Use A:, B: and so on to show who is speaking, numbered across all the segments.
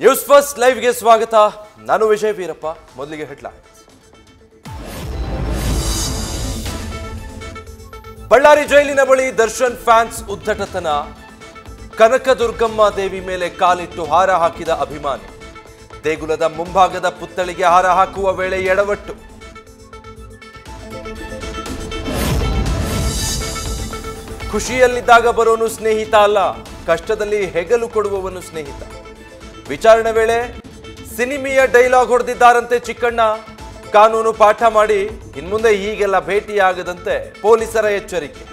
A: News first ಲೈವ್ಗೆ ಸ್ವಾಗತ. ನಾನು ವಿಜಯ್ ವೀರಪ್ಪ. ಮೊದಲಿಗೆ ಹೆಡ್ಲೈನ್ಸ್. ಬಳ್ಳಾರಿ ಜೈಲಿನ ಬಳಿ ದರ್ಶನ್ ಫ್ಯಾನ್ಸ್ ಉದ್ದಟತನ. ಕನಕದುರ್ಗಮ್ಮ ದೇವಿ ಮೇಲೆ ಕಾಲಿಟ್ಟು ಹಾರ ಹಾಕಿದ ಅಭಿಮಾನಿ. ದೇಗುಲದ ಮುಂಭಾಗದ ಪುತ್ಥಳಿಗೆ ಹಾರ ಹಾಕುವ ವೇಳೆ ಎಡವಟ್ಟು. ಖುಷಿಯಲ್ಲಿದ್ದಾಗ ಬರೋನು ಸ್ನೇಹಿತ ಅಲ್ಲ, ಕಷ್ಟದಲ್ಲಿ ಹೆಗಲು ಕೊಡುವವನು ಸ್ನೇಹಿತ. ವಿಚಾರಣೆ ವೇಳೆ ಸಿನಿಮೆಯ ಡೈಲಾಗ್ ಹೊಡೆದಿದ್ದಾರಂತೆ ಚಿಕ್ಕಣ್ಣ. ಕಾನೂನು ಪಾಠ ಮಾಡಿ ಇನ್ಮುಂದೆ ಹೀಗೆಲ್ಲ ಭೇಟಿಯಾಗದಂತೆ ಪೊಲೀಸರ ಎಚ್ಚರಿಕೆ.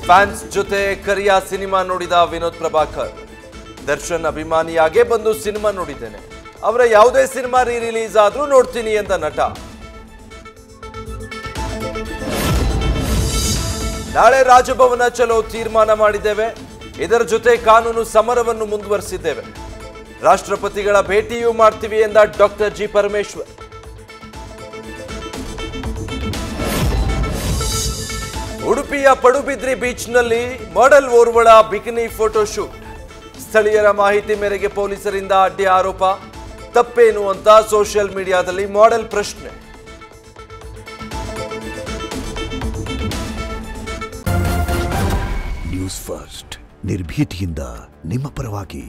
A: ಫ್ಯಾನ್ಸ್ ಜೊತೆ ಕರಿಯ ಸಿನಿಮಾ ನೋಡಿದ ವಿನೋದ್ ಪ್ರಭಾಕರ್. ದರ್ಶನ್ ಅಭಿಮಾನಿಯಾಗೇ ಬಂದು ಸಿನಿಮಾ ನೋಡಿದ್ದೇನೆ, ಅವರ ಯಾವುದೇ ಸಿನಿಮಾ ರಿಲೀಸ್ ಆದ್ರೂ ನೋಡ್ತೀನಿ ಎಂದ ನಟ. ನಾಳೆ ರಾಜಭವನ ಚಲೋ ತೀರ್ಮಾನ ಮಾಡಿದ್ದೇವೆ, ಇದರ ಜೊತೆ ಕಾನೂನು ಸಮರವನ್ನು ಮುಂದುವರಿಸಿದ್ದೇವೆ. ರಾಷ್ಟ್ರಪತಿಗಳ ಭೇಟಿಯೂ ಮಾಡ್ತೀವಿ ಎಂದ ಡಾಕ್ಟರ್ ಜಿ ಪರಮೇಶ್ವರ್. ಉಡುಪಿಯ ಪಡುಬಿದ್ರಿ ಬೀಚ್ನಲ್ಲಿ ಮಾಡೆಲ್ ಓರ್ವಳ ಬಿಕಿನಿ ಫೋಟೋಶೂಟ್. ಸ್ಥಳೀಯರ ಮಾಹಿತಿ ಮೇರೆಗೆ ಪೊಲೀಸರಿಂದ ಅಡ್ಡಿ ಆರೋಪ. ತಪ್ಪೇನು ಅಂತ ಸೋಷಿಯಲ್ ಮೀಡಿಯಾದಲ್ಲಿ ಮಾಡೆಲ್ ಪ್ರಶ್ನೆ.
B: ನ್ಯೂಸ್ ಫಸ್ಟ್ ನಿರ್ಭೀತಿಯಿಂದ ನಿಮ್ಮ ಪರವಾಗಿ.